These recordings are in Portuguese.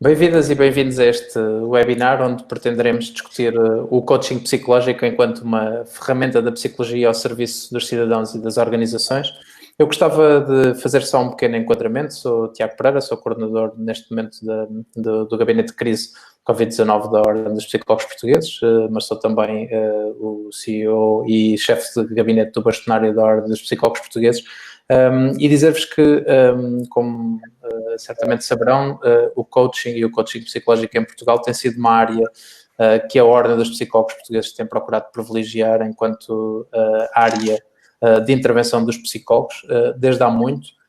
Bem-vindas e bem-vindos a este webinar onde pretenderemos discutir o coaching psicológico enquanto uma ferramenta da psicologia ao serviço dos cidadãos e das organizações. Eu gostava de fazer só um pequeno enquadramento. Sou o Tiago Pereira, sou coordenador neste momento do Gabinete de Crise Covid-19 da Ordem dos Psicólogos Portugueses, mas sou também o CEO e chefe de gabinete do bastonário da Ordem dos Psicólogos Portugueses. E dizer-vos que, como certamente saberão, o coaching e o coaching psicológico em Portugal tem sido uma área que a Ordem dos Psicólogos Portugueses tem procurado privilegiar enquanto área de intervenção dos psicólogos desde há muito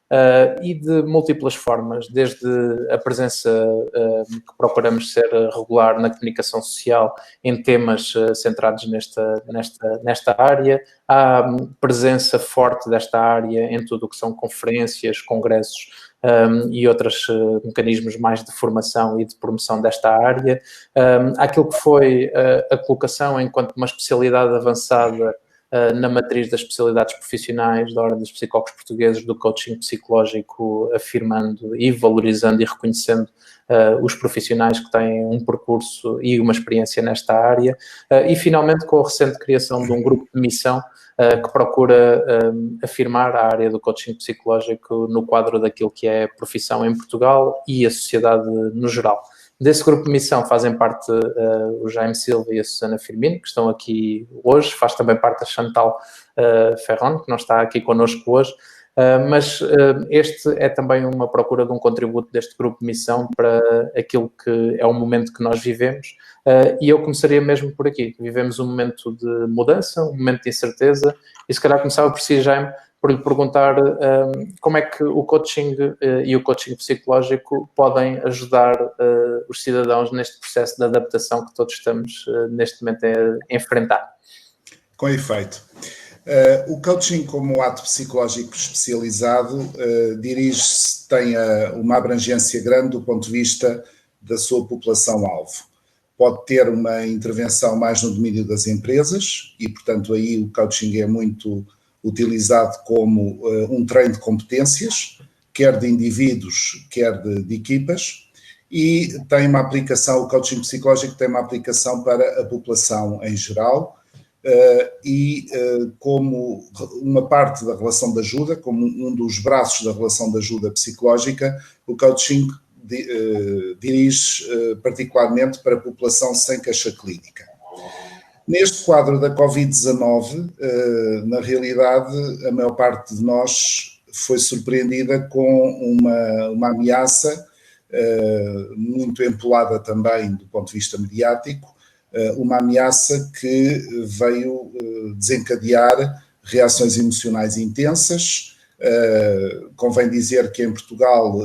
e de múltiplas formas, desde a presença que procuramos ser regular na comunicação social em temas centrados nesta área, à presença forte desta área em tudo o que são conferências, congressos e outros mecanismos mais de formação e de promoção desta área, àquilo que foi a colocação enquanto uma especialidade avançada na matriz das especialidades profissionais da Ordem dos Psicólogos Portugueses do coaching psicológico, afirmando e valorizando e reconhecendo os profissionais que têm um percurso e uma experiência nesta área, e finalmente com a recente criação de um grupo de missão que procura afirmar a área do coaching psicológico no quadro daquilo que é a profissão em Portugal e a sociedade no geral. Desse grupo de missão fazem parte o Jaime Silva e a Susana Firmino, que estão aqui hoje. Faz também parte a Chantal Ferron, que não está aqui connosco hoje. Mas este é também uma procura de um contributo deste grupo de missão para aquilo que é o momento que nós vivemos. E eu começaria mesmo por aqui. Vivemos um momento de mudança, um momento de incerteza. E se calhar começava por si, Jaime, por lhe perguntar como é que o coaching e o coaching psicológico podem ajudar os cidadãos neste processo de adaptação que todos estamos neste momento a enfrentar. Com efeito. O coaching como ato psicológico especializado dirige-se, tem uma abrangência grande do ponto de vista da sua população-alvo. Pode ter uma intervenção mais no domínio das empresas e, portanto, aí o coaching é muito utilizado como um treino de competências, quer de indivíduos, quer de equipas, e tem uma aplicação, o coaching psicológico tem uma aplicação para a população em geral, como uma parte da relação de ajuda, como um dos braços da relação de ajuda psicológica, o coaching dirige particularmente para a população sem queixa clínica. Neste quadro da Covid-19, na realidade, a maior parte de nós foi surpreendida com uma ameaça muito empolada também do ponto de vista mediático, uma ameaça que veio desencadear reações emocionais intensas. Convém dizer que em Portugal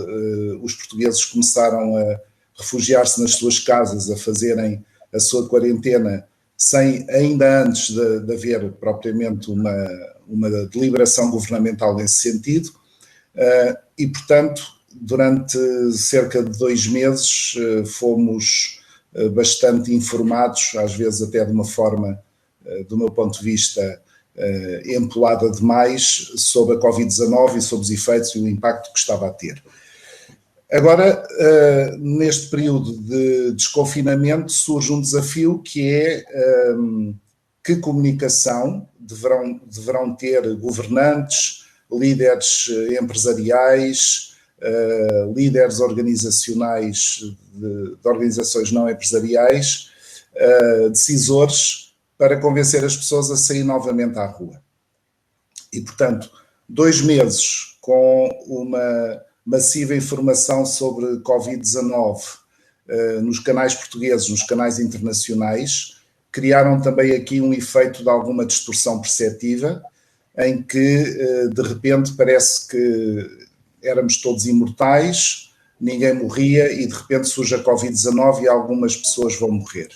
os portugueses começaram a refugiar-se nas suas casas, a fazerem a sua quarentena, ainda antes de haver propriamente uma deliberação governamental nesse sentido, e, portanto, durante cerca de 2 meses fomos bastante informados, às vezes até de uma forma, do meu ponto de vista, empolada demais, sobre a Covid-19 e sobre os efeitos e o impacto que estava a ter. Agora, neste período de desconfinamento, surge um desafio que é que comunicação deverão ter governantes, líderes empresariais, líderes organizacionais de organizações não empresariais, decisores, para convencer as pessoas a sair novamente à rua. E, portanto, 2 meses com uma massiva informação sobre Covid-19 nos canais portugueses, nos canais internacionais, criaram também aqui um efeito de alguma distorção perceptiva, em que de repente parece que éramos todos imortais, ninguém morria e de repente surge a Covid-19 e algumas pessoas vão morrer.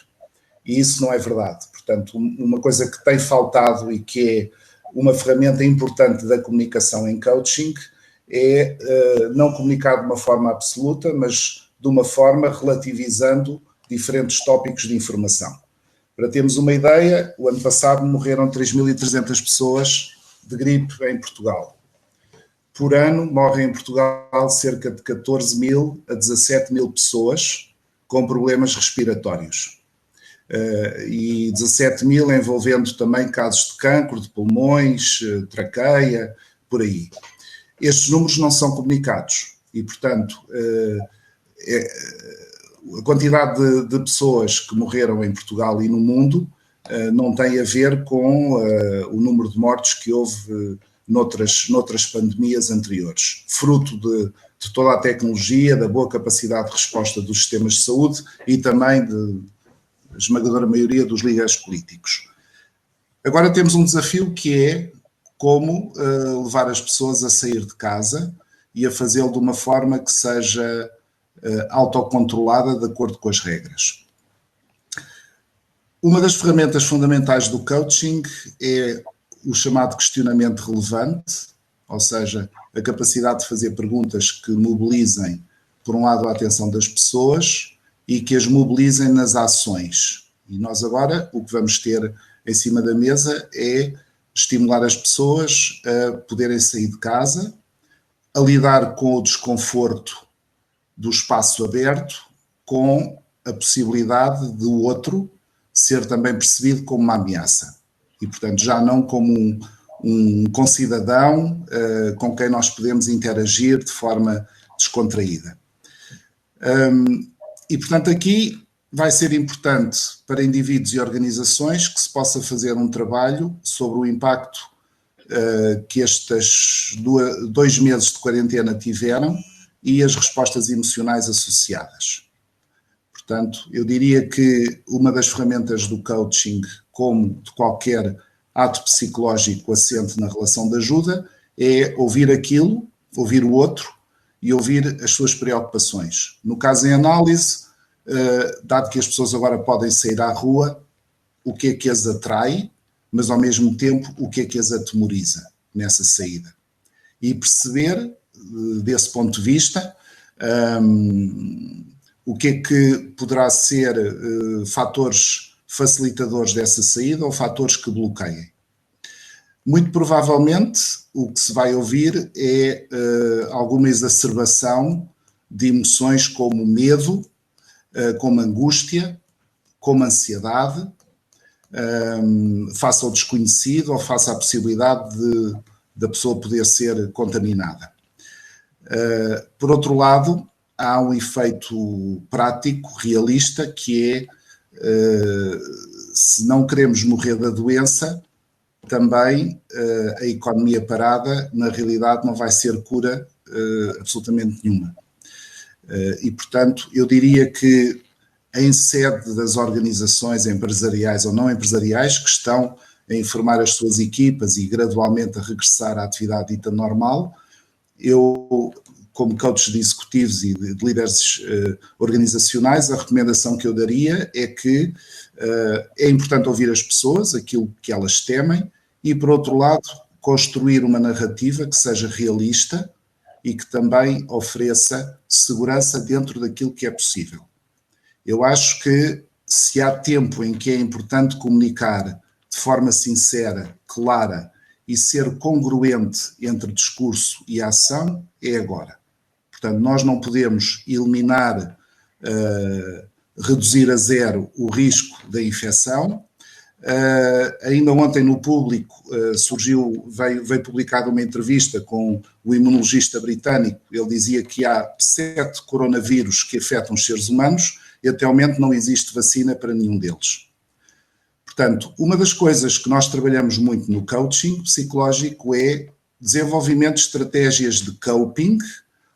E isso não é verdade. Portanto, uma coisa que tem faltado e que é uma ferramenta importante da comunicação em coaching é não comunicar de uma forma absoluta, mas de uma forma relativizando diferentes tópicos de informação. Para termos uma ideia, o ano passado morreram 3.300 pessoas de gripe em Portugal. por ano morrem em Portugal cerca de 14 mil a 17 mil pessoas com problemas respiratórios. E 17 mil envolvendo também casos de cancro, de pulmões, traqueia, por aí. Estes números não são comunicados e, portanto, a quantidade de pessoas que morreram em Portugal e no mundo não tem a ver com o número de mortes que houve noutras pandemias anteriores, fruto de toda a tecnologia, da boa capacidade de resposta dos sistemas de saúde e também de esmagadora maioria dos líderes políticos. Agora temos um desafio que é como levar as pessoas a sair de casa e a fazê-lo de uma forma que seja autocontrolada de acordo com as regras. Uma das ferramentas fundamentais do coaching é o chamado questionamento relevante, ou seja, a capacidade de fazer perguntas que mobilizem, por um lado, a atenção das pessoas e que as mobilizem nas ações. E nós agora o que vamos ter em cima da mesa é estimular as pessoas a poderem sair de casa, a lidar com o desconforto do espaço aberto, com a possibilidade do outro ser também percebido como uma ameaça. E, portanto, já não como um concidadão com quem nós podemos interagir de forma descontraída. E, portanto, aqui vai ser importante para indivíduos e organizações que se possa fazer um trabalho sobre o impacto que estes 2 meses de quarentena tiveram e as respostas emocionais associadas. Portanto, eu diria que uma das ferramentas do coaching, como de qualquer ato psicológico assente na relação de ajuda, é ouvir aquilo, ouvir o outro e ouvir as suas preocupações. No caso em análise, dado que as pessoas agora podem sair à rua, o que é que as atrai, mas ao mesmo tempo o que é que as atemoriza nessa saída. E perceber, desse ponto de vista, o que é que poderá ser fatores facilitadores dessa saída ou fatores que bloqueiem. Muito provavelmente o que se vai ouvir é alguma exacerbação de emoções como medo, como angústia, como ansiedade, face ao desconhecido ou face à possibilidade da pessoa poder ser contaminada. Por outro lado, há um efeito prático, realista, que é, se não queremos morrer da doença, também a economia parada, na realidade, não vai ser cura absolutamente nenhuma. E, portanto, eu diria que em sede das organizações empresariais ou não empresariais que estão a informar as suas equipas e gradualmente a regressar à atividade dita normal, eu, como coach de executivos e de líderes organizacionais, a recomendação que eu daria é que é importante ouvir as pessoas, aquilo que elas temem, e, por outro lado, construir uma narrativa que seja realista e que também ofereça segurança dentro daquilo que é possível. Eu acho que se há tempo em que é importante comunicar de forma sincera, clara e ser congruente entre discurso e ação, é agora. Portanto, nós não podemos eliminar, reduzir a zero o risco da infecção. Ainda ontem no Público veio publicada uma entrevista com o imunologista britânico. Ele dizia que há 7 coronavírus que afetam os seres humanos e até ao momento não existe vacina para nenhum deles. Portanto, uma das coisas que nós trabalhamos muito no coaching psicológico é desenvolvimento de estratégias de coping,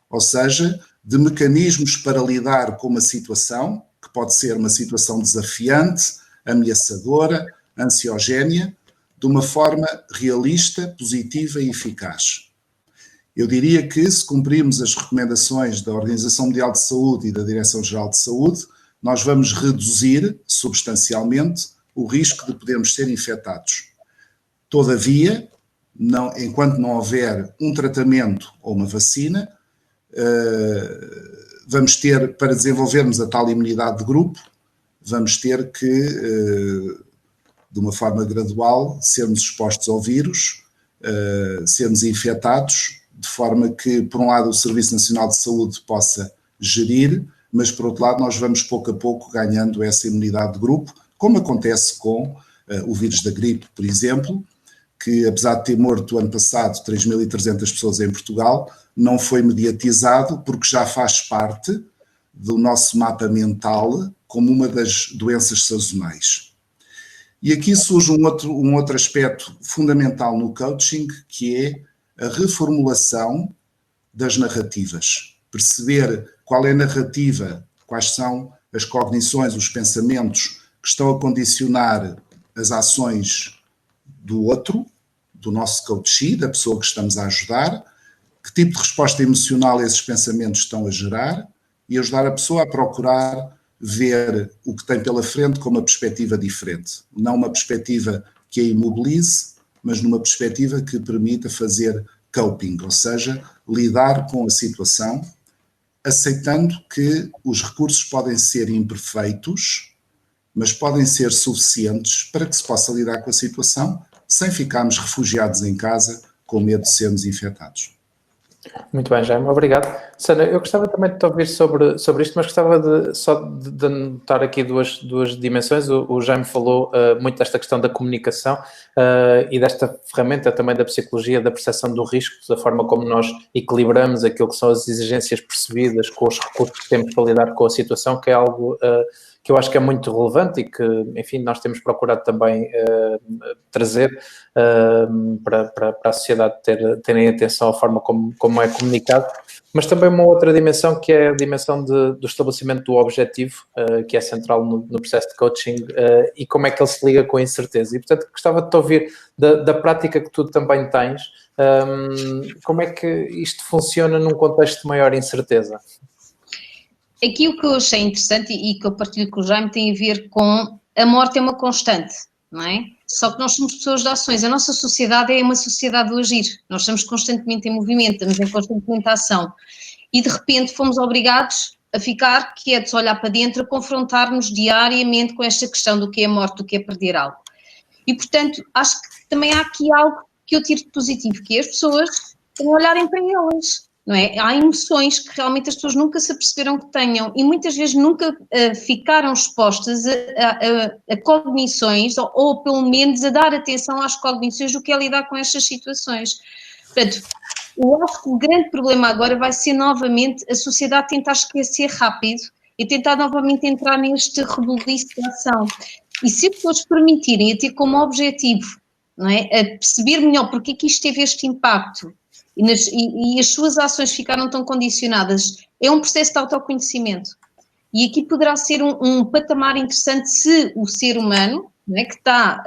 ou seja, de mecanismos para lidar com uma situação, que pode ser uma situação desafiante, ameaçadora, ansiogénia, de uma forma realista, positiva e eficaz. Eu diria que, se cumprirmos as recomendações da Organização Mundial de Saúde e da Direção-Geral de Saúde, nós vamos reduzir substancialmente o risco de podermos ser infectados. Todavia, enquanto não houver um tratamento ou uma vacina, vamos ter, para desenvolvermos a tal imunidade de grupo, vamos ter que, de uma forma gradual, sermos expostos ao vírus, sermos infectados de forma que, por um lado, o Serviço Nacional de Saúde possa gerir, mas, por outro lado, nós vamos pouco a pouco ganhando essa imunidade de grupo, como acontece com o vírus da gripe, por exemplo, que, apesar de ter morto ano passado 3.300 pessoas em Portugal, não foi mediatizado porque já faz parte do nosso mapa mental como uma das doenças sazonais. E aqui surge um outro aspecto fundamental no coaching, que é a reformulação das narrativas. Perceber qual é a narrativa, quais são as cognições, os pensamentos que estão a condicionar as ações do outro, do nosso coachee, da pessoa que estamos a ajudar, que tipo de resposta emocional esses pensamentos estão a gerar e ajudar a pessoa a procurar ver o que tem pela frente com uma perspectiva diferente. Não uma perspectiva que a imobilize, mas numa perspectiva que permita fazer coping, ou seja, lidar com a situação, aceitando que os recursos podem ser imperfeitos, mas podem ser suficientes para que se possa lidar com a situação sem ficarmos refugiados em casa com medo de sermos infectados. Muito bem, Jaime, obrigado. Sana, eu gostava também de te ouvir sobre isto, mas gostava de anotar aqui duas dimensões. O Jaime falou muito desta questão da comunicação e desta ferramenta também da psicologia, da percepção do risco, da forma como nós equilibramos aquilo que são as exigências percebidas com os recursos que temos para lidar com a situação, que é algo que eu acho que é muito relevante e que, enfim, nós temos procurado também trazer para a sociedade terem atenção à forma como é comunicado, mas também uma outra dimensão que é a dimensão do estabelecimento do objetivo, que é central no processo de coaching, e como é que ele se liga com a incerteza. E, portanto, gostava de te ouvir da prática que tu também tens, como é que isto funciona num contexto de maior incerteza? Aqui o que eu achei interessante e que eu partilho com o Jaime tem a ver com a morte é uma constante, não é? Só que nós somos pessoas de ações, a nossa sociedade é uma sociedade do agir, nós estamos constantemente em movimento, estamos em constantemente ação e de repente fomos obrigados a ficar quietos, a olhar para dentro, a confrontar-nos diariamente com esta questão do que é a morte, do que é perder algo. E portanto acho que também há aqui algo que eu tiro de positivo, que é as pessoas também olharem para elas. Não é? Há emoções que realmente as pessoas nunca se aperceberam que tenham e muitas vezes nunca ficaram expostas a cognições ou pelo menos a dar atenção às cognições do que é lidar com estas situações. Portanto, eu acho que o grande problema agora vai ser novamente a sociedade tentar esquecer rápido e tentar novamente entrar neste rebuliço de ação. E se as pessoas permitirem a ter como objetivo, não é, a perceber melhor porque é que isto teve este impacto, e as suas ações ficaram tão condicionadas, é um processo de autoconhecimento. E aqui poderá ser um patamar interessante se o ser humano, não é, que está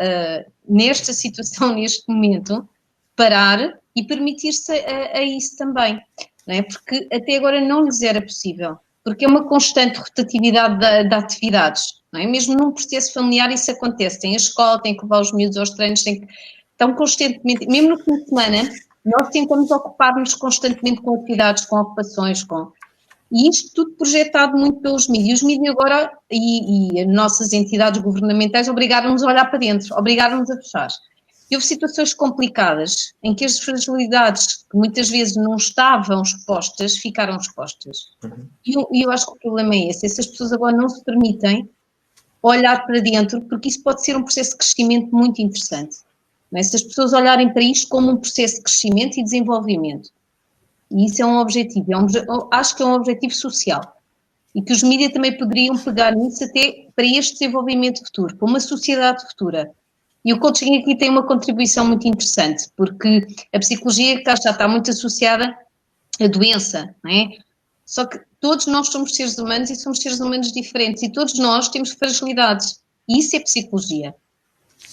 nesta situação, neste momento, parar e permitir-se a isso também. Não é? Porque até agora não lhes era possível. Porque é uma constante rotatividade de atividades. Não é? Mesmo num processo familiar isso acontece. Tem a escola, tem que levar os miúdos aos treinos, estão constantemente, mesmo no fim de semana, nós tentamos ocupar-nos constantemente com atividades, com ocupações, e isto tudo projetado muito pelos mídias. Os mídias agora, e as nossas entidades governamentais, obrigaram-nos a olhar para dentro, obrigaram-nos a fechar. E houve situações complicadas, em que as fragilidades, que muitas vezes não estavam expostas, ficaram expostas. E eu acho que o problema é esse, essas pessoas agora não se permitem olhar para dentro, porque isso pode ser um processo de crescimento muito interessante. Não é? Se as pessoas olharem para isto como um processo de crescimento e desenvolvimento. E isso é um objetivo, acho que é um objetivo social. E que os mídias também poderiam pegar nisso até para este desenvolvimento futuro, para uma sociedade futura. E o coaching aqui tem uma contribuição muito interessante, porque a psicologia já está muito associada à doença, não é? Só que todos nós somos seres humanos e somos seres humanos diferentes e todos nós temos fragilidades. E isso é psicologia.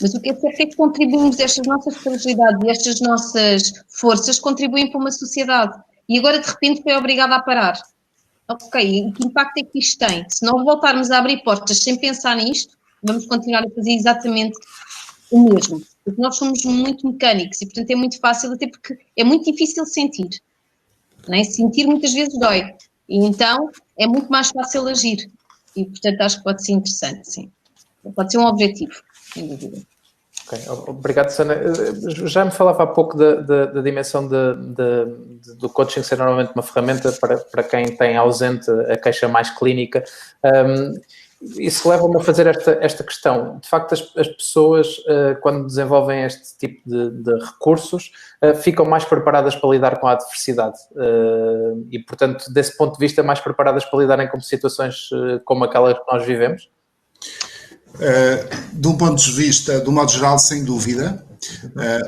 Mas o que é certo é que contribuímos, estas nossas fragilidades e estas nossas forças contribuem para uma sociedade. E agora, de repente, foi obrigada a parar. Ok, e que impacto é que isto tem? Se nós voltarmos a abrir portas sem pensar nisto, vamos continuar a fazer exatamente o mesmo. Porque nós somos muito mecânicos e, portanto, é muito fácil, até porque é muito difícil sentir. Não é? Sentir muitas vezes dói. E então, é muito mais fácil agir. E, portanto, acho que pode ser interessante, sim. Pode ser um objetivo, sem dúvida. Okay. Obrigado, Susana. Já me falava há pouco da dimensão do coaching ser normalmente uma ferramenta para quem tem ausente a queixa mais clínica. Isso leva-me a fazer esta questão. De facto, as pessoas, quando desenvolvem este tipo de recursos, ficam mais preparadas para lidar com a adversidade. E, portanto, desse ponto de vista, mais preparadas para lidarem com situações como aquela que nós vivemos? De um ponto de vista, do modo geral, sem dúvida.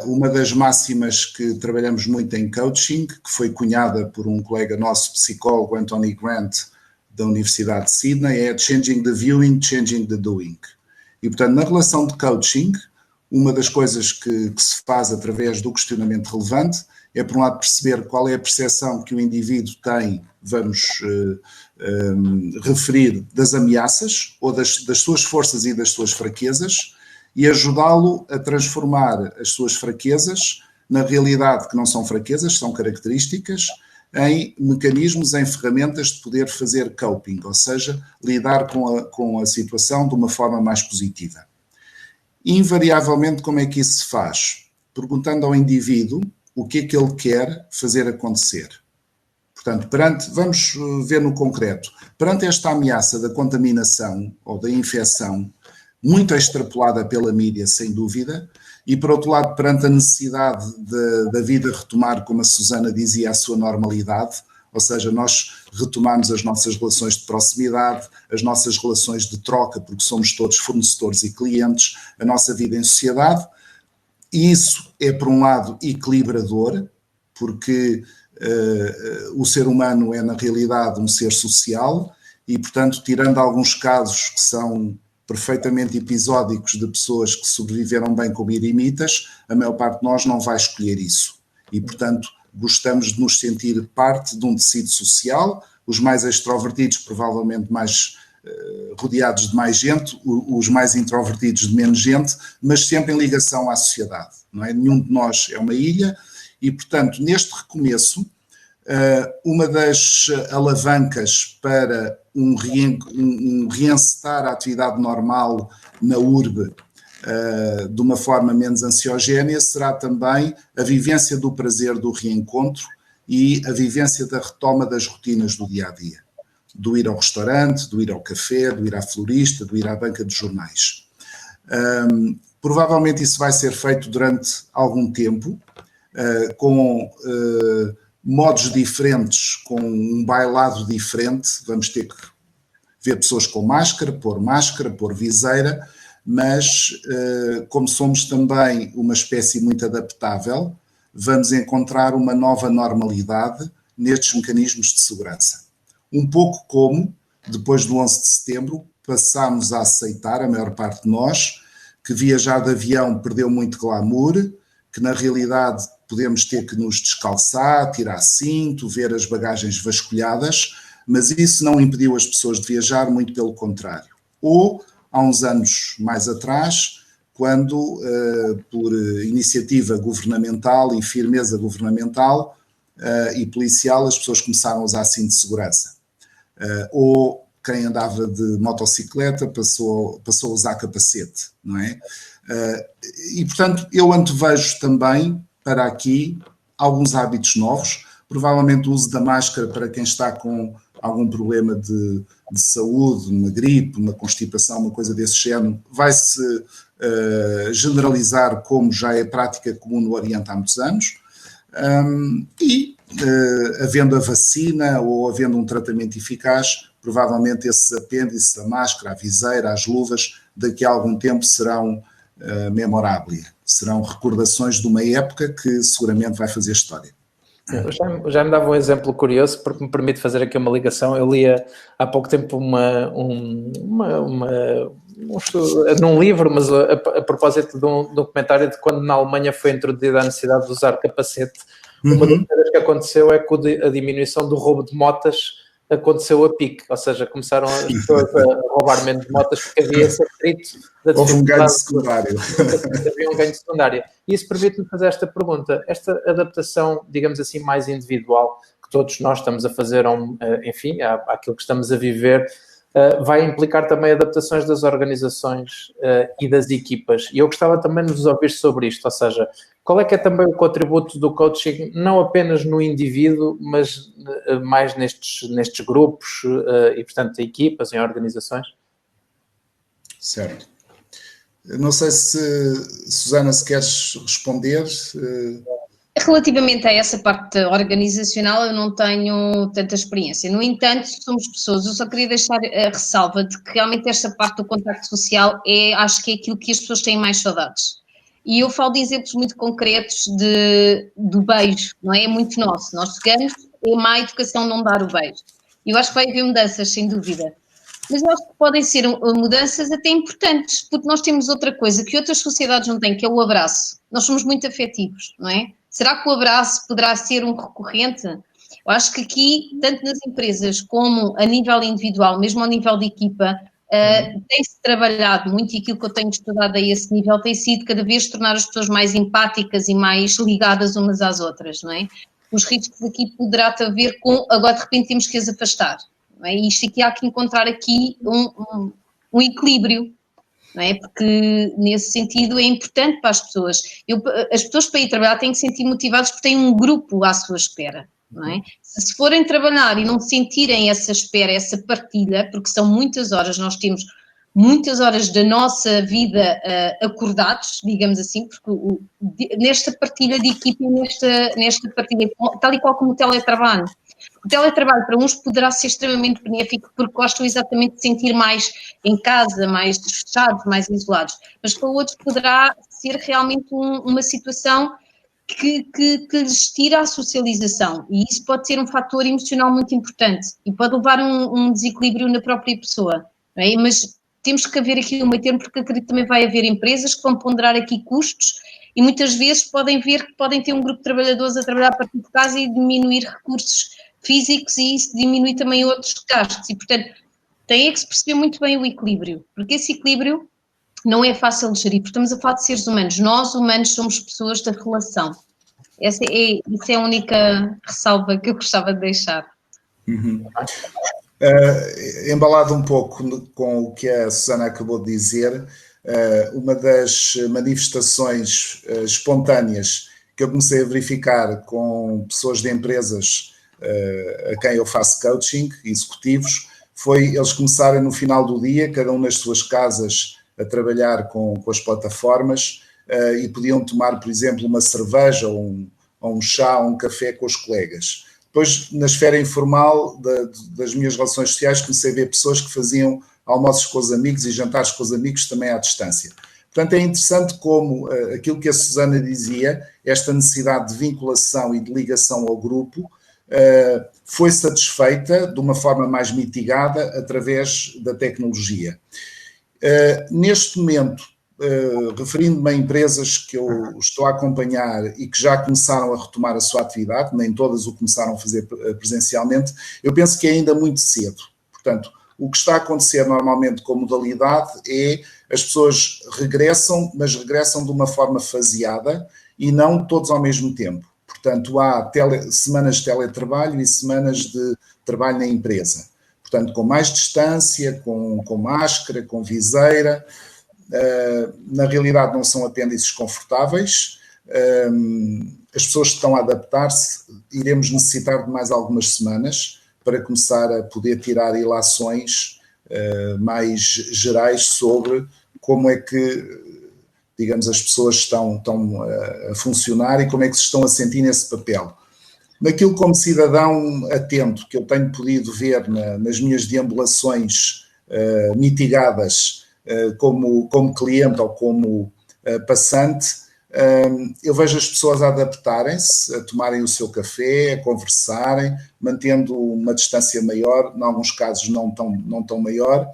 Uma das máximas que trabalhamos muito em coaching, que foi cunhada por um colega nosso, psicólogo, Anthony Grant, da Universidade de Sydney, é changing the viewing, changing the doing. E, portanto, na relação de coaching, uma das coisas que se faz através do questionamento relevante é, por um lado, perceber qual é a percepção que o indivíduo tem, vamos referir, das ameaças ou das suas forças e das suas fraquezas, e ajudá-lo a transformar as suas fraquezas na realidade que não são fraquezas, são características, em mecanismos, em ferramentas de poder fazer coping, ou seja, lidar com a situação de uma forma mais positiva. Invariavelmente, como é que isso se faz? Perguntando ao indivíduo o que é que ele quer fazer acontecer. Portanto, vamos ver no concreto, perante esta ameaça da contaminação ou da infecção, muito extrapolada pela mídia, sem dúvida, e por outro lado, perante a necessidade da vida retomar, como a Susana dizia, a sua normalidade, ou seja, nós retomamos as nossas relações de proximidade, as nossas relações de troca, porque somos todos fornecedores e clientes, a nossa vida em sociedade, e isso é, por um lado, equilibrador, porque o ser humano é, na realidade, um ser social e, portanto, tirando alguns casos que são perfeitamente episódicos de pessoas que sobreviveram bem como eremitas, a maior parte de nós não vai escolher isso. E, portanto, gostamos de nos sentir parte de um tecido social, os mais extrovertidos provavelmente mais rodeados de mais gente, os mais introvertidos de menos gente, mas sempre em ligação à sociedade, não é? Nenhum de nós é uma ilha e, portanto, neste recomeço, uma das alavancas para um reencetar a atividade normal na urbe de uma forma menos ansiogénea será também a vivência do prazer do reencontro e a vivência da retoma das rotinas do dia-a-dia. Do ir ao restaurante, do ir ao café, do ir à florista, do ir à banca de jornais. Provavelmente isso vai ser feito durante algum tempo, com modos diferentes, com um bailado diferente. Vamos ter que ver pessoas com máscara, pôr viseira, mas como somos também uma espécie muito adaptável, vamos encontrar uma nova normalidade nestes mecanismos de segurança. Um pouco como, depois do 11 de setembro, passámos a aceitar, a maior parte de nós, que viajar de avião perdeu muito glamour, que na realidade podemos ter que nos descalçar, tirar cinto, ver as bagagens vasculhadas, mas isso não impediu as pessoas de viajar, muito pelo contrário. Ou, há uns anos mais atrás, quando, por iniciativa governamental e firmeza governamental e policial, as pessoas começaram a usar cinto de segurança. Ou quem andava de motocicleta passou a usar capacete, não é? E, portanto, eu antevejo também para aqui alguns hábitos novos, provavelmente o uso da máscara para quem está com algum problema de saúde, uma gripe, uma constipação, uma coisa desse género, vai-se generalizar como já é prática comum no Oriente há muitos anos, havendo a vacina ou havendo um tratamento eficaz, provavelmente esses apêndices, a máscara, a viseira, as luvas, daqui a algum tempo serão memoráveis, serão recordações de uma época que seguramente vai fazer história. Já me dava um exemplo curioso, porque me permite fazer aqui uma ligação. Eu lia há pouco tempo num livro, mas a propósito de um documentário de quando na Alemanha foi introduzida a necessidade de usar capacete. Uma das coisas que aconteceu é que a diminuição do roubo de motas aconteceu a pique, ou seja, começaram as pessoas a roubar menos motas porque havia esse atrito da houve um ganho secundário. Havia um ganho secundário. E isso permite-me fazer esta pergunta. Esta adaptação, digamos assim, mais individual, que todos nós estamos a fazer, enfim, àquilo que estamos a viver, vai implicar também adaptações das organizações e das equipas. E eu gostava também de vos ouvir sobre isto, ou seja, qual é que é também o contributo do coaching, não apenas no indivíduo, mas mais nestes grupos e, portanto, equipas, em organizações? Certo. Não sei se, Susana, se queres responder. Relativamente a essa parte organizacional, eu não tenho tanta experiência. No entanto, somos pessoas. Eu só queria deixar a ressalva de que realmente esta parte do contacto social acho que é aquilo que as pessoas têm mais saudades. E eu falo de exemplos muito concretos do beijo, não é? É muito nosso. Nós chegamos, é má educação não dar o beijo. Eu acho que vai haver mudanças, sem dúvida. Mas eu acho que podem ser mudanças até importantes, porque nós temos outra coisa que outras sociedades não têm, que é o abraço. Nós somos muito afetivos, não é? Será que o abraço poderá ser um recorrente? Eu acho que aqui, tanto nas empresas como a nível individual, mesmo ao nível de equipa, tem-se trabalhado muito e aquilo que eu tenho estudado a esse nível tem sido cada vez tornar as pessoas mais empáticas e mais ligadas umas às outras, não é? Os riscos aqui poderá ter a ver com, agora de repente temos que as afastar, não é? E isto aqui há que encontrar aqui um equilíbrio, não é? Porque nesse sentido é importante para as pessoas. As pessoas para ir trabalhar têm que se sentir motivadas porque têm um grupo à sua espera, não é? Se forem trabalhar e não sentirem essa espera, essa partilha, porque são muitas horas, nós temos muitas horas da nossa vida acordados, digamos assim, porque nesta partilha de equipa e nesta partilha, tal e qual como o teletrabalho. O teletrabalho para uns poderá ser extremamente benéfico porque gostam exatamente de sentir mais em casa, mais fechados, mais isolados, mas para outros poderá ser realmente uma situação que lhes tira a socialização e isso pode ser um fator emocional muito importante e pode levar a um desequilíbrio na própria pessoa, não é? Mas temos que haver aqui um meio termo porque acredito que também vai haver empresas que vão ponderar aqui custos e muitas vezes podem ver que podem ter um grupo de trabalhadores a trabalhar a partir de casa e diminuir recursos físicos e isso diminui também outros gastos e, portanto, tem que se perceber muito bem o equilíbrio, porque esse equilíbrio não é fácil de gerir, porque estamos a falar de seres humanos. Nós, humanos, somos pessoas da relação. Essa é a única ressalva que eu gostava de deixar. Embalado um pouco com o que a Susana acabou de dizer, uma das manifestações espontâneas que eu comecei a verificar com pessoas de empresas a quem eu faço coaching, executivos, foi eles começarem no final do dia, cada um nas suas casas, a trabalhar com as plataformas e podiam tomar, por exemplo, uma cerveja ou um chá ou um café com os colegas. Depois, na esfera informal das minhas relações sociais, comecei a ver pessoas que faziam almoços com os amigos e jantares com os amigos também à distância. Portanto, é interessante como aquilo que a Susana dizia, esta necessidade de vinculação e de ligação ao grupo, foi satisfeita de uma forma mais mitigada através da tecnologia. Neste momento, referindo-me a empresas que eu estou a acompanhar e que já começaram a retomar a sua atividade, nem todas o começaram a fazer presencialmente, eu penso que é ainda muito cedo. Portanto, o que está a acontecer normalmente com modalidade é as pessoas regressam, mas regressam de uma forma faseada e não todos ao mesmo tempo. Portanto, há semanas de teletrabalho e semanas de trabalho na empresa. Portanto, com mais distância, com máscara, com viseira. Na realidade não são apêndices confortáveis. As pessoas estão a adaptar-se. Iremos necessitar de mais algumas semanas para começar a poder tirar ilações mais gerais sobre como é que, digamos, as pessoas estão a funcionar e como é que se estão a sentir nesse papel. Naquilo como cidadão atento que eu tenho podido ver nas minhas deambulações mitigadas como cliente ou como passante, eu vejo as pessoas a adaptarem-se, a tomarem o seu café, a conversarem, mantendo uma distância maior, em alguns casos não tão maior,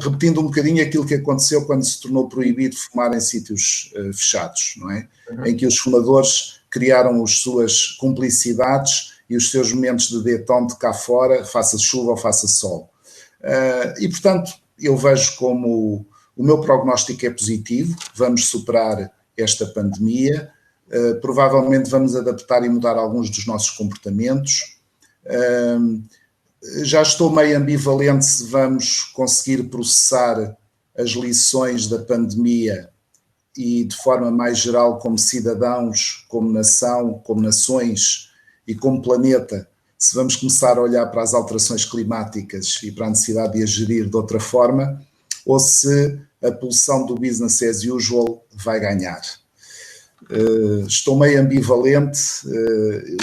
repetindo um bocadinho aquilo que aconteceu quando se tornou proibido fumar em sítios fechados, não é? Em que os fumadores criaram as suas cumplicidades e os seus momentos de détente cá fora, faça chuva ou faça sol. E, portanto, eu vejo como o meu prognóstico é positivo, vamos superar esta pandemia, provavelmente vamos adaptar e mudar alguns dos nossos comportamentos. Já estou meio ambivalente se vamos conseguir processar as lições da pandemia e, de forma mais geral, como cidadãos, como nação, como nações e como planeta, se vamos começar a olhar para as alterações climáticas e para a necessidade de as gerir de outra forma, ou se a pulsão do business as usual vai ganhar. Estou meio ambivalente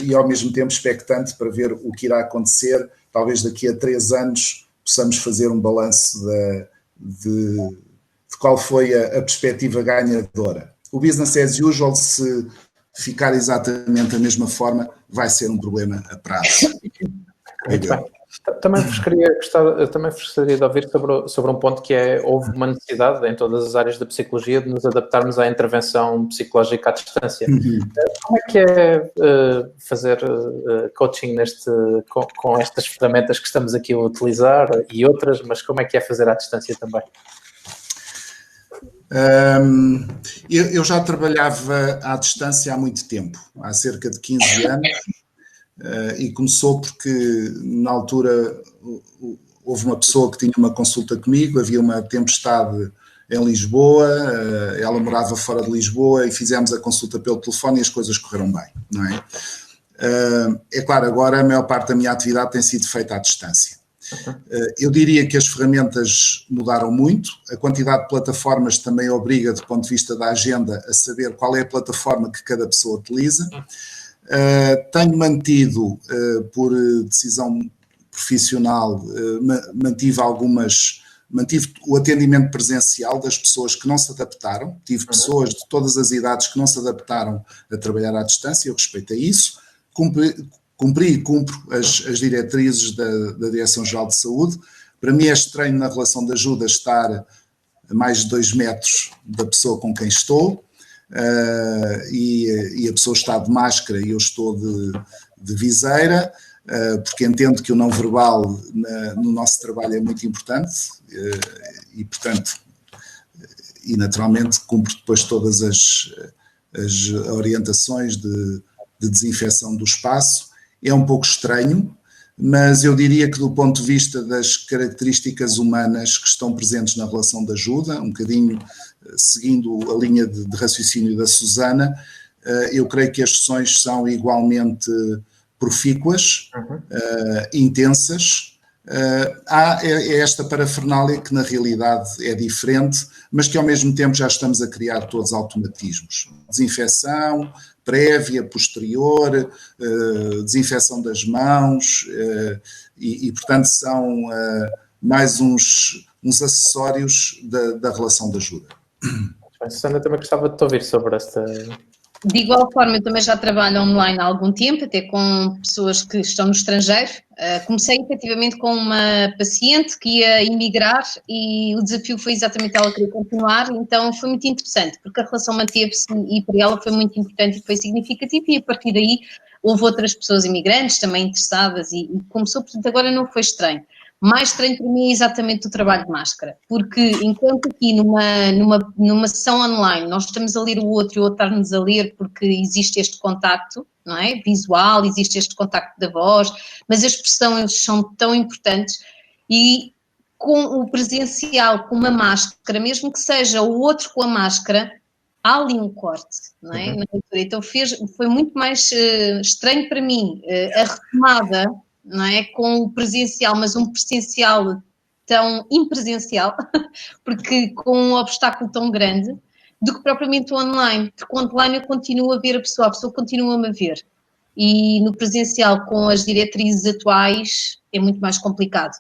e ao mesmo tempo expectante para ver o que irá acontecer. Talvez daqui a 3 anos possamos fazer um balanço de qual foi a perspectiva ganhadora. O business as usual, se ficar exatamente da mesma forma, vai ser um problema a prazo. Muito bem. Também gostaria de ouvir sobre um ponto que é: houve uma necessidade em todas as áreas da psicologia de nos adaptarmos à intervenção psicológica à distância. Como é que é fazer coaching com estas ferramentas que estamos aqui a utilizar e outras, mas como é que é fazer à distância também? Eu já trabalhava à distância há muito tempo, há cerca de 15 anos. E começou porque, na altura, houve uma pessoa que tinha uma consulta comigo, havia uma tempestade em Lisboa, ela morava fora de Lisboa e fizemos a consulta pelo telefone e as coisas correram bem, não é? É claro, agora a maior parte da minha atividade tem sido feita à distância. Eu diria que as ferramentas mudaram muito, a quantidade de plataformas também obriga, do ponto de vista da agenda, a saber qual é a plataforma que cada pessoa utiliza. Tenho mantido, por decisão profissional, mantive o atendimento presencial das pessoas que não se adaptaram. Tive pessoas de todas as idades que não se adaptaram a trabalhar à distância, eu respeito a isso. Cumpri e cumpro as diretrizes da Direção-Geral de Saúde. Para mim é estranho, na relação de ajuda, estar a mais de 2 metros da pessoa com quem estou. E a pessoa está de máscara e eu estou de viseira, porque entendo que o não verbal no nosso trabalho é muito importante e, portanto, e naturalmente cumpro depois todas as orientações de desinfecção do espaço. É um pouco estranho, mas eu diria que, do ponto de vista das características humanas que estão presentes na relação de ajuda, um bocadinho seguindo a linha de raciocínio da Susana, eu creio que as sessões são igualmente profícuas, intensas. Há esta parafernália que na realidade é diferente, mas que ao mesmo tempo já estamos a criar todos automatismos. Desinfecção prévia, posterior, desinfecção das mãos e portanto são mais uns acessórios da relação de ajuda. Susana, também gostava de te ouvir sobre esta... De igual forma, eu também já trabalho online há algum tempo, até com pessoas que estão no estrangeiro. Comecei efetivamente com uma paciente que ia emigrar e o desafio foi exatamente ela querer continuar, então foi muito interessante, porque a relação manteve-se e para ela foi muito importante e foi significativo, e a partir daí houve outras pessoas imigrantes também interessadas e começou, portanto agora não foi estranho. Mais estranho para mim é exatamente o trabalho de máscara, porque enquanto aqui numa sessão online nós estamos a ler o outro e o outro está-nos a ler porque existe este contacto, não é? Visual, existe este contacto da voz, mas as expressões são tão importantes e com o presencial, com uma máscara, mesmo que seja o outro com a máscara, há ali um corte, não é? Então foi muito mais estranho para mim a retomada, não é, com o presencial, mas um presencial tão impresencial, porque com um obstáculo tão grande, do que propriamente o online, porque o online eu continuo a ver a pessoa continua-me a ver, e no presencial com as diretrizes atuais é muito mais complicado.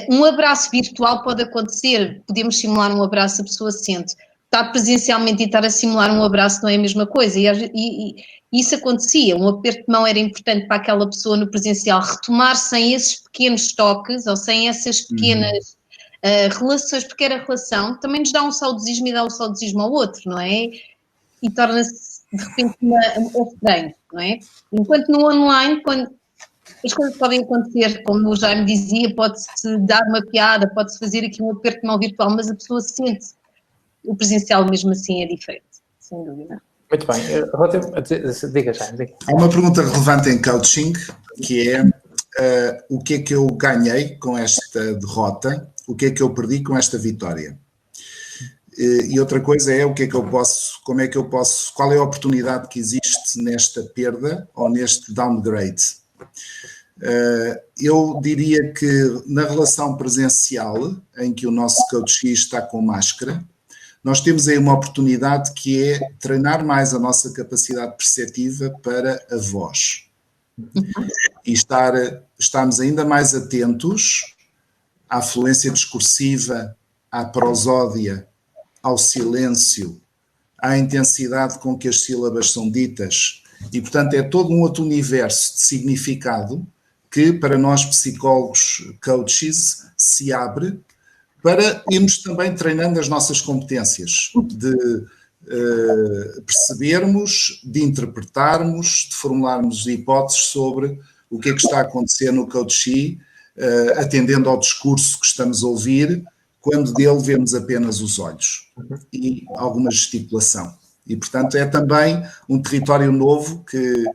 Um abraço virtual pode acontecer, podemos simular um abraço, a pessoa sente. Estar presencialmente e estar a simular um abraço não é a mesma coisa, e isso acontecia, um aperto de mão era importante para aquela pessoa no presencial retomar sem esses pequenos toques ou sem essas pequenas relações, porque era relação, também nos dá um saudosismo e dá um saudosismo ao outro, não é? E torna-se de repente estranho, não é? Enquanto no online, quando as coisas podem acontecer, como o Jaime dizia, pode-se dar uma piada, pode-se fazer aqui um aperto de mão virtual, mas a pessoa sente. O presencial mesmo assim é diferente, sem dúvida. Muito bem. Diga já. Há uma pergunta relevante em coaching, que é o que é que eu ganhei com esta derrota, o que é que eu perdi com esta vitória. E outra coisa é o que é que eu posso, como é que eu posso, qual é a oportunidade que existe nesta perda ou neste downgrade. Eu diria que na relação presencial, em que o nosso Coach X está com máscara, nós temos aí uma oportunidade que é treinar mais a nossa capacidade perceptiva para a voz. E estarmos ainda mais atentos à fluência discursiva, à prosódia, ao silêncio, à intensidade com que as sílabas são ditas. E, portanto, é todo um outro universo de significado que, para nós psicólogos, coaches, se abre para irmos também treinando as nossas competências de percebermos, de interpretarmos, de formularmos hipóteses sobre o que é que está a acontecer no coaching, atendendo ao discurso que estamos a ouvir, quando dele vemos apenas os olhos e alguma gesticulação. E, portanto, é também um território novo que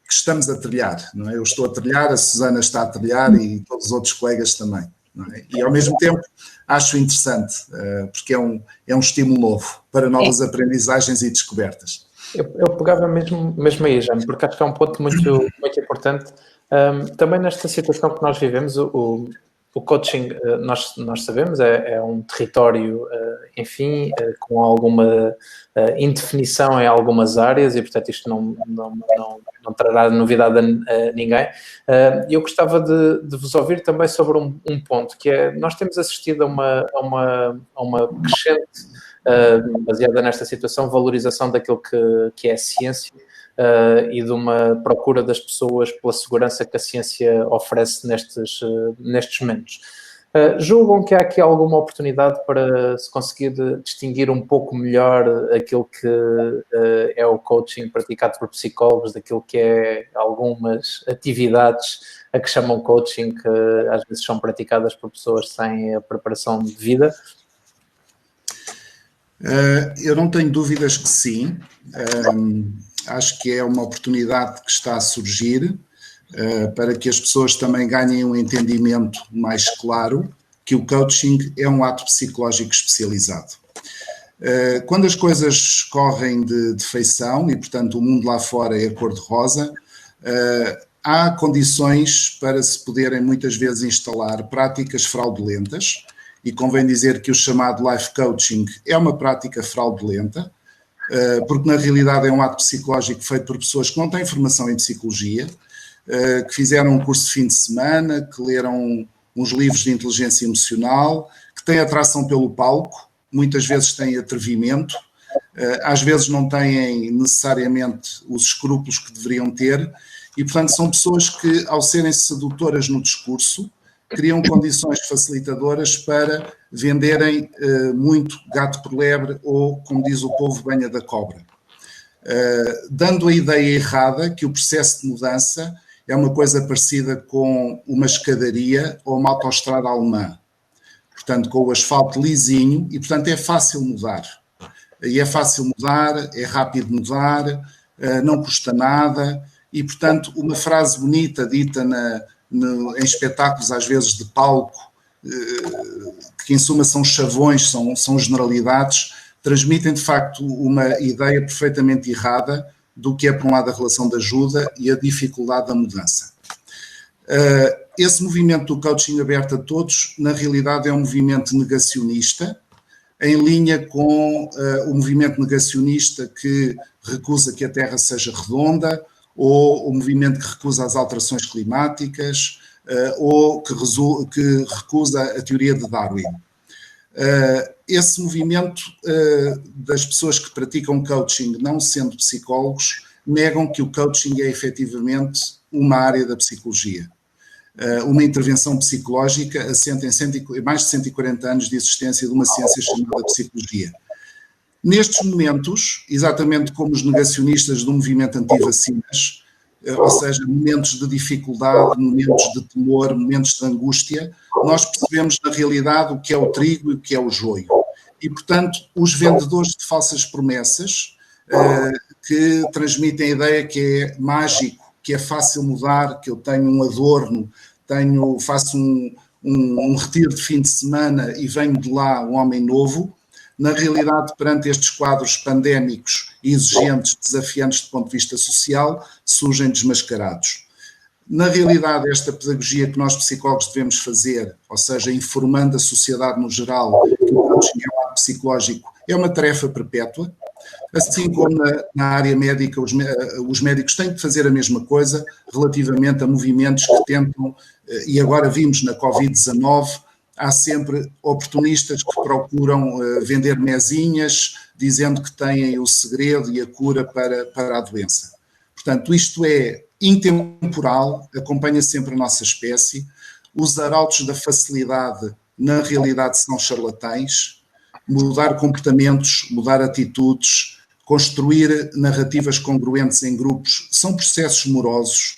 estamos a trilhar, não é? Eu estou a trilhar, a Susana está a trilhar e todos os outros colegas também. Não é? E, ao mesmo tempo, acho interessante, porque é um estímulo novo para novas aprendizagens e descobertas. Eu pegava mesmo aí, Jaime, porque acho que é um ponto muito, muito importante. Também nesta situação que nós vivemos, o coaching, nós sabemos, é um território, enfim, com alguma indefinição em algumas áreas e, portanto, isto não trará novidade a ninguém. Eu gostava de vos ouvir também sobre um ponto, que é, nós temos assistido a uma crescente, baseada nesta situação, valorização daquilo que é a ciência, e de uma procura das pessoas pela segurança que a ciência oferece nestes momentos. Julgam que há aqui alguma oportunidade para se conseguir distinguir um pouco melhor aquilo que é o coaching praticado por psicólogos, daquilo que é algumas atividades a que chamam coaching, que às vezes são praticadas por pessoas sem a preparação devida? Eu não tenho dúvidas que sim. Acho que é uma oportunidade que está a surgir para que as pessoas também ganhem um entendimento mais claro que o coaching é um ato psicológico especializado. Quando as coisas correm de feição e, portanto, o mundo lá fora é cor-de-rosa, há condições para se poderem muitas vezes instalar práticas fraudulentas, e convém dizer que o chamado life coaching é uma prática fraudulenta, porque na realidade é um ato psicológico feito por pessoas que não têm formação em psicologia, que fizeram um curso de fim de semana, que leram uns livros de inteligência emocional, que têm atração pelo palco, muitas vezes têm atrevimento, às vezes não têm necessariamente os escrúpulos que deveriam ter, e portanto são pessoas que, ao serem sedutoras no discurso, criam condições facilitadoras para venderem muito gato por lebre ou, como diz o povo, banha da cobra. Dando a ideia errada que o processo de mudança é uma coisa parecida com uma escadaria ou uma autoestrada alemã. Portanto, com o asfalto lisinho e, portanto, é fácil mudar. E é fácil mudar, é rápido mudar, não custa nada e, portanto, uma frase bonita dita em espetáculos, às vezes de palco, que em suma são chavões, são generalidades, transmitem de facto uma ideia perfeitamente errada do que é, por um lado, a relação de ajuda e a dificuldade da mudança. Esse movimento do coaching aberto a todos, na realidade, é um movimento negacionista, em linha com o movimento negacionista que recusa que a Terra seja redonda, ou o movimento que recusa as alterações climáticas, ou que recusa a teoria de Darwin. Esse movimento das pessoas que praticam coaching, não sendo psicólogos, negam que o coaching é efetivamente uma área da psicologia. Uma intervenção psicológica assenta em mais de 140 anos de existência de uma ciência chamada psicologia. Nestes momentos, exatamente como os negacionistas do movimento anti-vacinas, ou seja, momentos de dificuldade, momentos de temor, momentos de angústia, nós percebemos na realidade o que é o trigo e o que é o joio. E, portanto, os vendedores de falsas promessas que transmitem a ideia que é mágico, que é fácil mudar, que eu tenho um adorno, faço um retiro de fim de semana e venho de lá um homem novo. Na realidade, perante estes quadros pandémicos exigentes, desafiantes do ponto de vista social, surgem desmascarados. Na realidade, esta pedagogia que nós psicólogos devemos fazer, ou seja, informando a sociedade no geral que o coaching é um ato psicológico, é uma tarefa perpétua. Assim como na área médica, os médicos têm que fazer a mesma coisa relativamente a movimentos que tentam, e agora vimos na Covid-19, há sempre oportunistas que procuram vender mesinhas, dizendo que têm o segredo e a cura para a doença. Portanto, isto é intemporal, acompanha sempre a nossa espécie. Os arautos da facilidade, na realidade, são charlatães. Mudar comportamentos, mudar atitudes, construir narrativas congruentes em grupos, são processos morosos.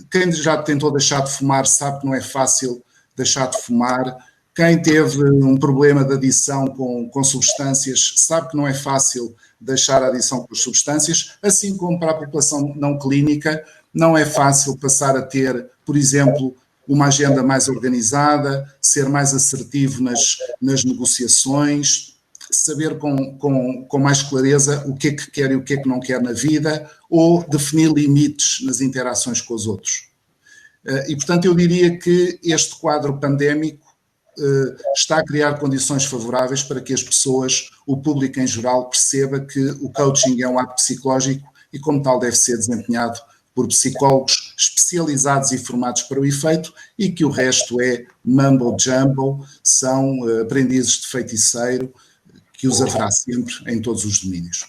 Quem já tentou deixar de fumar sabe que não é fácil deixar de fumar. Quem teve um problema de adição com substâncias sabe que não é fácil deixar a adição com as substâncias, assim como para a população não clínica não é fácil passar a ter, por exemplo, uma agenda mais organizada, ser mais assertivo nas negociações, saber com mais clareza o que é que quer e o que é que não quer na vida, ou definir limites nas interações com os outros. E, portanto, eu diria que este quadro pandémico está a criar condições favoráveis para que as pessoas, o público em geral, perceba que o coaching é um ato psicológico e, como tal, deve ser desempenhado por psicólogos especializados e formados para o efeito, e que o resto é mumbo-jumbo, são aprendizes de feiticeiro, que os haverá sempre em todos os domínios.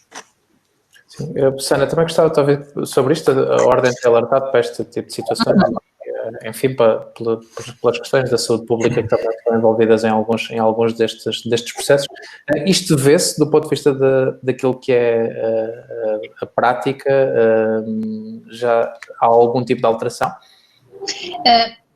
Sim. Susana, também gostava de ouvir sobre isto, a ordem de alertado para este tipo de situações, enfim, pelas questões da saúde pública que também estão envolvidas em alguns destes processos. Isto vê-se do ponto de vista daquilo que é a prática, já há algum tipo de alteração?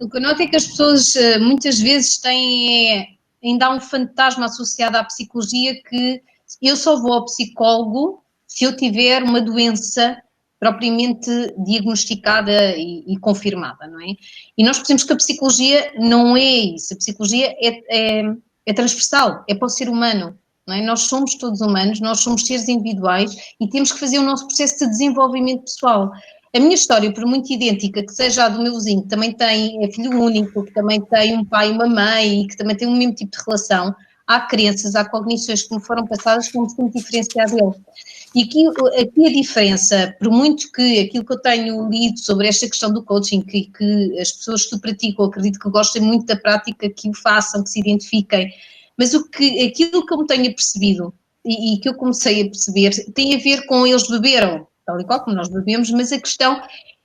O que eu noto é que as pessoas muitas vezes têm ainda há um fantasma associado à psicologia, que eu só vou ao psicólogo se eu tiver uma doença propriamente diagnosticada e confirmada, não é? E nós percebemos que a psicologia não é isso, a psicologia é transversal, é para o ser humano, não é? Nós somos todos humanos, nós somos seres individuais e temos que fazer o nosso processo de desenvolvimento pessoal. A minha história, por muito idêntica que seja a do meu vizinho, que também é filho único, que também tem um pai e uma mãe e que também tem o mesmo tipo de relação, há crenças, há cognições que me foram passadas que não me sinto diferenciar dele. E aqui a diferença, por muito que aquilo que eu tenho lido sobre esta questão do coaching, que as pessoas que o praticam, acredito que gostem muito da prática, que o façam, que se identifiquem, mas aquilo que eu me tenho percebido e que eu comecei a perceber tem a ver com eles beberam, tal e qual como nós bebemos, mas a questão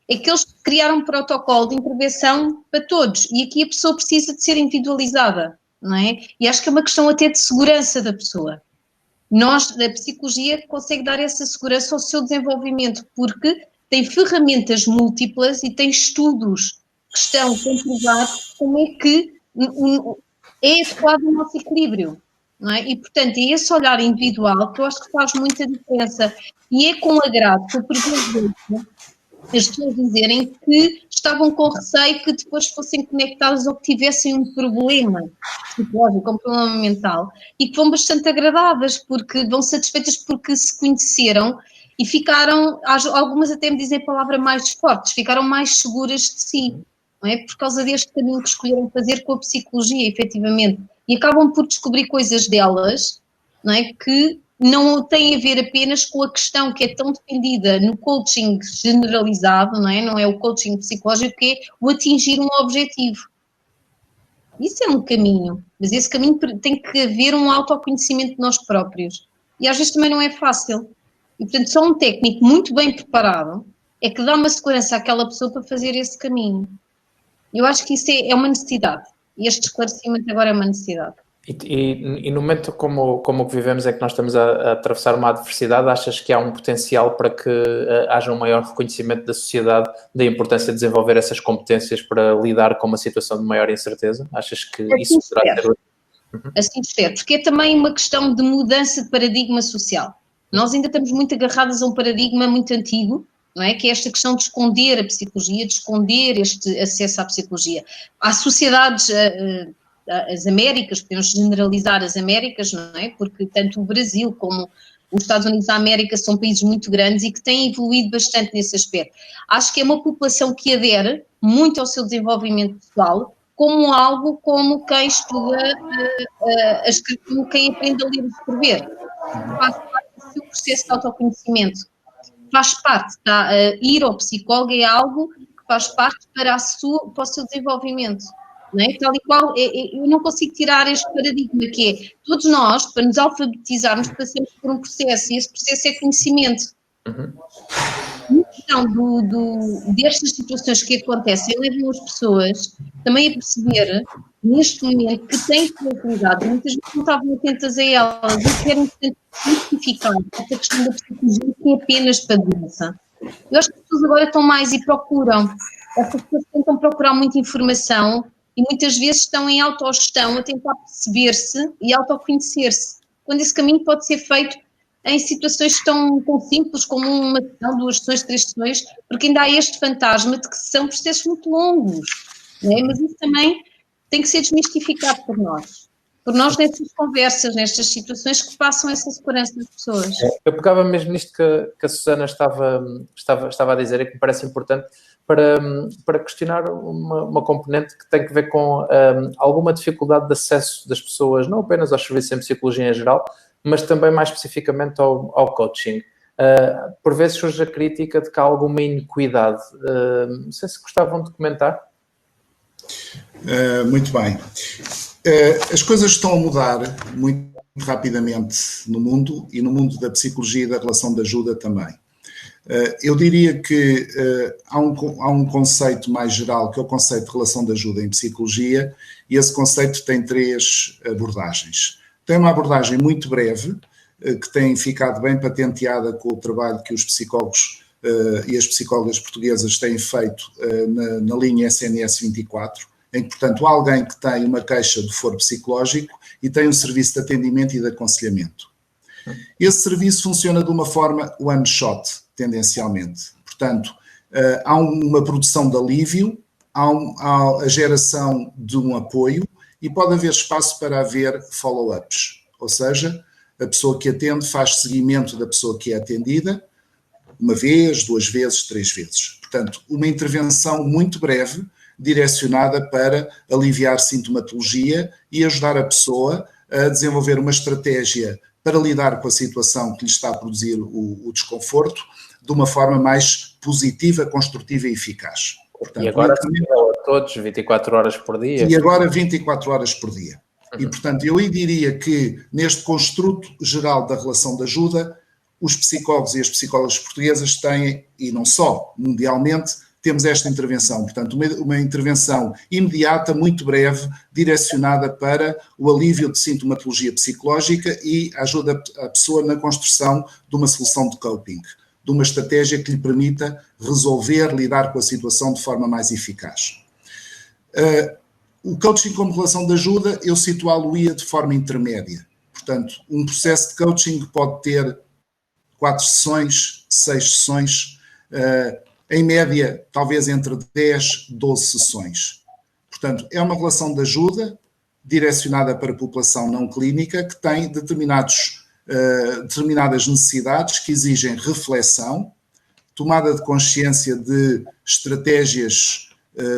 é que eles criaram um protocolo de intervenção para todos e aqui a pessoa precisa de ser individualizada, não é? E acho que é uma questão até de segurança da pessoa. A psicologia consegue dar essa segurança ao seu desenvolvimento porque tem ferramentas múltiplas e tem estudos que estão comprovados como é que é adequado o nosso equilíbrio, não é? E, portanto, é esse olhar individual que eu acho que faz muita diferença. E é com agrado que eu pergunto as pessoas dizerem que estavam com receio que depois fossem conectadas ou que tivessem um problema psicológico, um problema mental, e que vão bastante agradadas, porque vão satisfeitas porque se conheceram e ficaram, algumas até me dizem a palavra mais fortes, ficaram mais seguras de si, não é? Por causa deste caminho que escolheram fazer com a psicologia, efetivamente. E acabam por descobrir coisas delas, não é? Que não tem a ver apenas com a questão que é tão dependida no coaching generalizado, não é o coaching psicológico, que é o atingir um objetivo. Isso é um caminho, mas esse caminho tem que haver um autoconhecimento de nós próprios. E às vezes também não é fácil. E, portanto, só um técnico muito bem preparado é que dá uma segurança àquela pessoa para fazer esse caminho. Eu acho que isso é uma necessidade. E este esclarecimento agora é uma necessidade. E no momento como o que vivemos é que nós estamos a atravessar uma adversidade, achas que há um potencial para que haja um maior reconhecimento da sociedade da importância de desenvolver essas competências para lidar com uma situação de maior incerteza? Achas que isso poderá ser... Assim espero, porque é também uma questão de mudança de paradigma social. Nós ainda estamos muito agarrados a um paradigma muito antigo, não é? Que é esta questão de esconder a psicologia, de esconder este acesso à psicologia. Há sociedades, as Américas, podemos generalizar as Américas, não é? Porque tanto o Brasil como os Estados Unidos da América são países muito grandes e que têm evoluído bastante nesse aspecto. Acho que é uma população que adere muito ao seu desenvolvimento pessoal, como algo como quem estuda como quem aprende a ler e escrever. Faz parte do seu processo de autoconhecimento. Faz parte, tá? Ir ao psicólogo é algo que faz parte para o seu desenvolvimento. Não é? Tal e qual, eu não consigo tirar este paradigma que é, todos nós, para nos alfabetizarmos, passamos por um processo, e esse processo é conhecimento. Então, destas situações que acontecem, levam as pessoas também a perceber, neste momento, que têm criatividade, muitas vezes não estavam atentas a elas, e querem justificar esta questão da psicologia que é apenas para a doença. Eu acho que as pessoas agora estão mais e procuram, estas pessoas tentam procurar muita informação, e muitas vezes estão em autogestão a tentar perceber-se e autoconhecer-se, quando esse caminho pode ser feito em situações tão simples como uma sessão, 2 sessões, 3 sessões, porque ainda há este fantasma de que são processos muito longos, não é? Mas isso também tem que ser desmistificado por nós nestas conversas, nestas situações que passam essa segurança das pessoas. Eu pegava mesmo nisto que a Susana estava a dizer e que me parece importante para questionar uma componente que tem que ver com alguma dificuldade de acesso das pessoas, não apenas aos serviços em psicologia em geral, mas também mais especificamente ao coaching. Por vezes surge a crítica de que há alguma iniquidade. Não sei se gostavam de comentar. Muito bem. As coisas estão a mudar muito rapidamente no mundo e no mundo da psicologia e da relação de ajuda também. Eu diria que há um conceito mais geral, que é o conceito de relação de ajuda em psicologia, e esse conceito tem 3 abordagens. Tem uma abordagem muito breve, que tem ficado bem patenteada com o trabalho que os psicólogos e as psicólogas portuguesas têm feito na linha SNS 24, em que, portanto, há alguém que tem uma queixa de foro psicológico e tem um serviço de atendimento e de aconselhamento. Esse serviço funciona de uma forma one shot, tendencialmente. Portanto, há uma produção de alívio, há a geração de um apoio e pode haver espaço para haver follow-ups, ou seja, a pessoa que atende faz seguimento da pessoa que é atendida, 1 vez, 2 vezes, 3 vezes. Portanto, uma intervenção muito breve, direcionada para aliviar sintomatologia e ajudar a pessoa a desenvolver uma estratégia para lidar com a situação que lhe está a produzir o desconforto de uma forma mais positiva, construtiva e eficaz. Portanto, e agora a todos 24 horas por dia. E agora 24 horas por dia. E, portanto, eu diria que neste construto geral da relação de ajuda, os psicólogos e as psicólogas portuguesas têm, e não só, mundialmente, temos esta intervenção. Portanto, uma intervenção imediata, muito breve, direcionada para o alívio de sintomatologia psicológica e ajuda a pessoa na construção de uma solução de coping, de uma estratégia que lhe permita resolver, lidar com a situação de forma mais eficaz. O coaching como relação de ajuda, eu situá-lo-ia de forma intermédia. Portanto, um processo de coaching pode ter 4 sessões, 6 sessões, em média, talvez entre 10 e 12 sessões. Portanto, é uma relação de ajuda direcionada para a população não clínica que tem determinadas necessidades que exigem reflexão, tomada de consciência de estratégias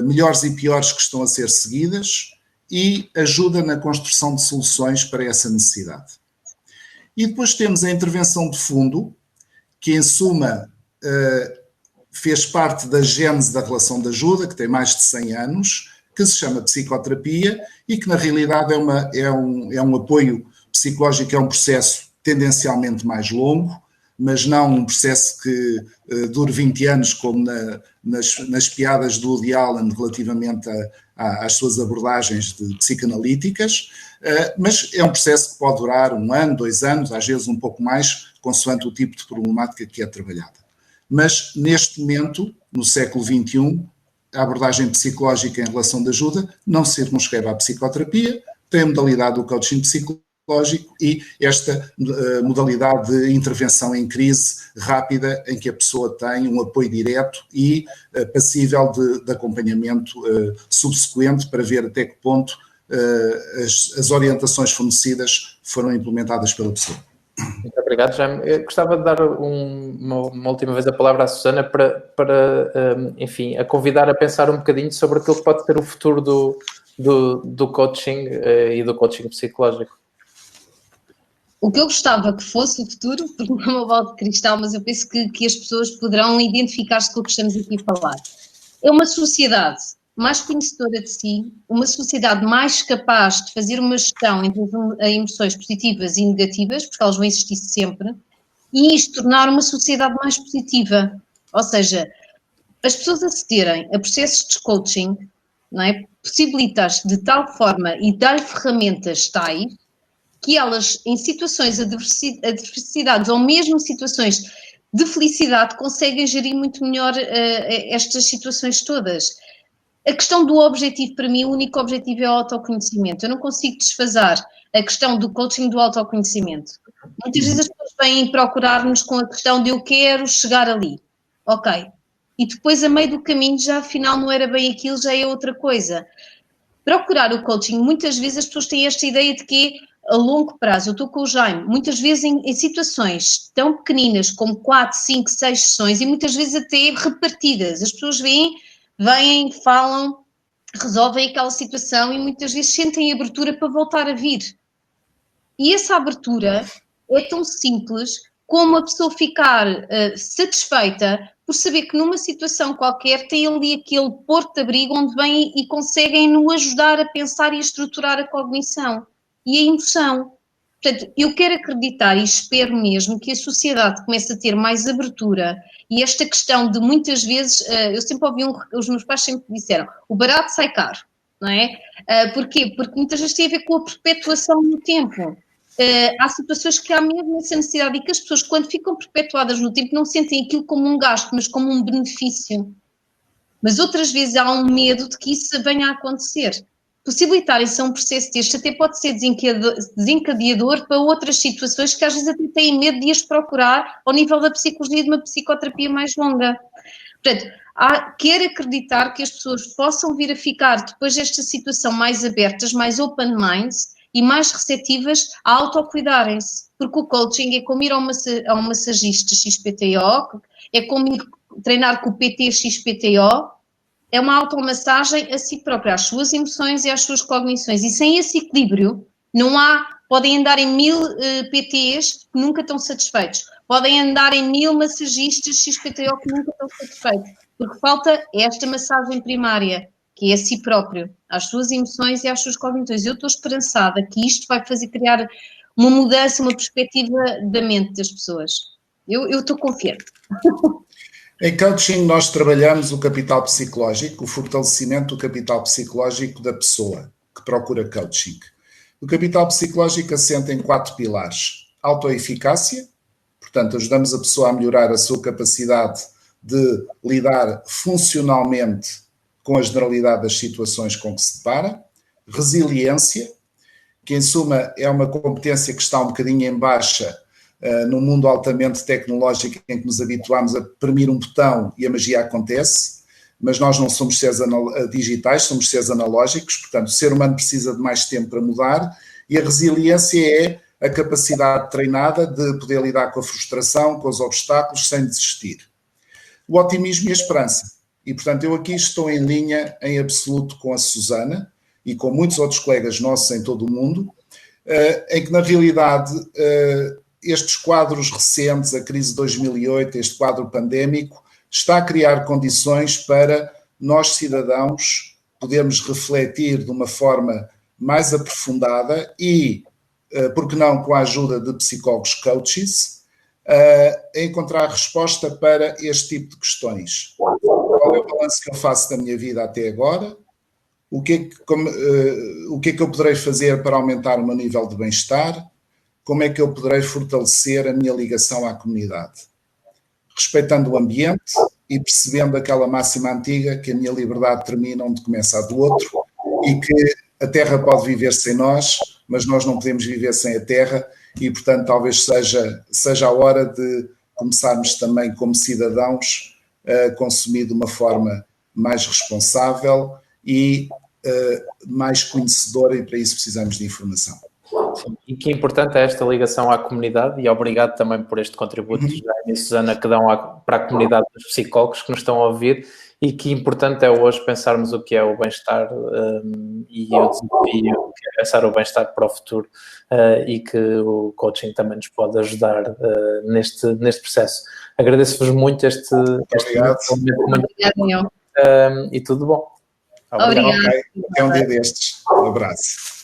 melhores e piores que estão a ser seguidas e ajuda na construção de soluções para essa necessidade. E depois temos a intervenção de fundo, que em suma fez parte da gênese da relação de ajuda, que tem mais de 100 anos, que se chama psicoterapia e que na realidade é um apoio psicológico, é um processo tendencialmente mais longo, mas não um processo que dure 20 anos, como nas piadas do Woody Allen relativamente às suas abordagens psicanalíticas, mas é um processo que pode durar 1 ano, 2 anos, às vezes um pouco mais, consoante o tipo de problemática que é trabalhada. Mas, neste momento, no século XXI, a abordagem psicológica em relação de ajuda não se circunscreve à psicoterapia, tem a modalidade do coaching psicológico psicológico e esta modalidade de intervenção em crise rápida, em que a pessoa tem um apoio direto e passível de acompanhamento subsequente para ver até que ponto as orientações fornecidas foram implementadas pela pessoa. Muito obrigado, Jaime. Eu gostava de dar uma última vez a palavra à Susana para enfim, a convidar a pensar um bocadinho sobre aquilo que pode ser o futuro do coaching e do coaching psicológico. O que eu gostava que fosse o futuro, porque não é uma bola de cristal, mas eu penso que as pessoas poderão identificar-se com o que estamos aqui a falar. É uma sociedade mais conhecedora de si, uma sociedade mais capaz de fazer uma gestão entre as emoções positivas e negativas, porque elas vão existir sempre, e isto tornar uma sociedade mais positiva. Ou seja, as pessoas acederem a processos de coaching, não é? Possibilita-as de tal forma e dar-lhe ferramentas tais que elas, em situações de adversidades ou mesmo situações de felicidade, conseguem gerir muito melhor estas situações todas. A questão do objetivo, para mim, o único objetivo é o autoconhecimento. Eu não consigo desfasar a questão do coaching do autoconhecimento. Muitas vezes as pessoas vêm procurar-nos com a questão de eu quero chegar ali. Ok. E depois, a meio do caminho, já afinal não era bem aquilo, já é outra coisa. Procurar o coaching, muitas vezes as pessoas têm esta ideia de que a longo prazo, eu estou com o Jaime, muitas vezes em situações tão pequeninas como 4, 5, 6 sessões e muitas vezes até repartidas. As pessoas vêm, falam, resolvem aquela situação e muitas vezes sentem abertura para voltar a vir. E essa abertura é tão simples como a pessoa ficar satisfeita por saber que numa situação qualquer tem ali aquele porto de abrigo onde vêm e conseguem nos ajudar a pensar e a estruturar a cognição e a emoção. Portanto, eu quero acreditar e espero mesmo que a sociedade comece a ter mais abertura e esta questão de muitas vezes, eu sempre ouvi, os meus pais sempre disseram, o barato sai caro, não é? Porquê? Porque muitas vezes tem a ver com a perpetuação no tempo. Há situações que há mesmo essa necessidade e que as pessoas, quando ficam perpetuadas no tempo, não sentem aquilo como um gasto, mas como um benefício. Mas outras vezes há um medo de que isso venha a acontecer. Possibilitarem-se a um processo deste até pode ser desencadeador para outras situações que às vezes até têm medo de as procurar ao nível da psicologia e de uma psicoterapia mais longa. Portanto, quero acreditar que as pessoas possam vir a ficar, depois desta situação, mais abertas, mais open minds e mais receptivas a autocuidarem-se. Porque o coaching é como ir a um massagista XPTO, é como ir treinar com o PT XPTO, é uma automassagem a si própria, às suas emoções e às suas cognições. E sem esse equilíbrio, podem andar em 1000 PTs que nunca estão satisfeitos. Podem andar em 1000 massagistas XPTO que nunca estão satisfeitos. Porque falta esta massagem primária, que é a si próprio, às suas emoções e às suas cognições. Eu estou esperançada que isto vai fazer criar uma mudança, uma perspectiva da mente das pessoas. Eu estou confiante. Em coaching nós trabalhamos o capital psicológico, o fortalecimento do capital psicológico da pessoa que procura coaching. O capital psicológico assenta em 4 pilares. Autoeficácia, portanto ajudamos a pessoa a melhorar a sua capacidade de lidar funcionalmente com a generalidade das situações com que se depara. Resiliência, que em suma é uma competência que está um bocadinho em baixa no mundo altamente tecnológico em que nos habituamos a premir um botão e a magia acontece, mas nós não somos seres digitais, somos seres analógicos, portanto o ser humano precisa de mais tempo para mudar e a resiliência é a capacidade treinada de poder lidar com a frustração, com os obstáculos, sem desistir. O otimismo e a esperança. E portanto eu aqui estou em linha em absoluto com a Susana e com muitos outros colegas nossos em todo o mundo, em que na realidade estes quadros recentes, a crise de 2008, este quadro pandémico, está a criar condições para nós, cidadãos, podermos refletir de uma forma mais aprofundada e, por que não, com a ajuda de psicólogos coaches, encontrar resposta para este tipo de questões. Qual é o balanço que eu faço da minha vida até agora? O que é que eu poderei fazer para aumentar o meu nível de bem-estar? Como é que eu poderei fortalecer a minha ligação à comunidade? Respeitando o ambiente e percebendo aquela máxima antiga que a minha liberdade termina onde começa a do outro e que a Terra pode viver sem nós, mas nós não podemos viver sem a terra e, portanto, talvez seja a hora de começarmos também, como cidadãos, a consumir de uma forma mais responsável e mais conhecedora, e para isso precisamos de informação. E que importante é esta ligação à comunidade, e obrigado também por este contributo, Jaime e Susana, que dão para a comunidade dos psicólogos que nos estão a ouvir, e que importante é hoje pensarmos o que é o bem-estar e o desafio, que é pensar o bem-estar para o futuro, e que o coaching também nos pode ajudar neste processo. Agradeço-vos muito este momento. Obrigado, e tudo bom. Obrigado. Okay. Até um dia destes. Um abraço.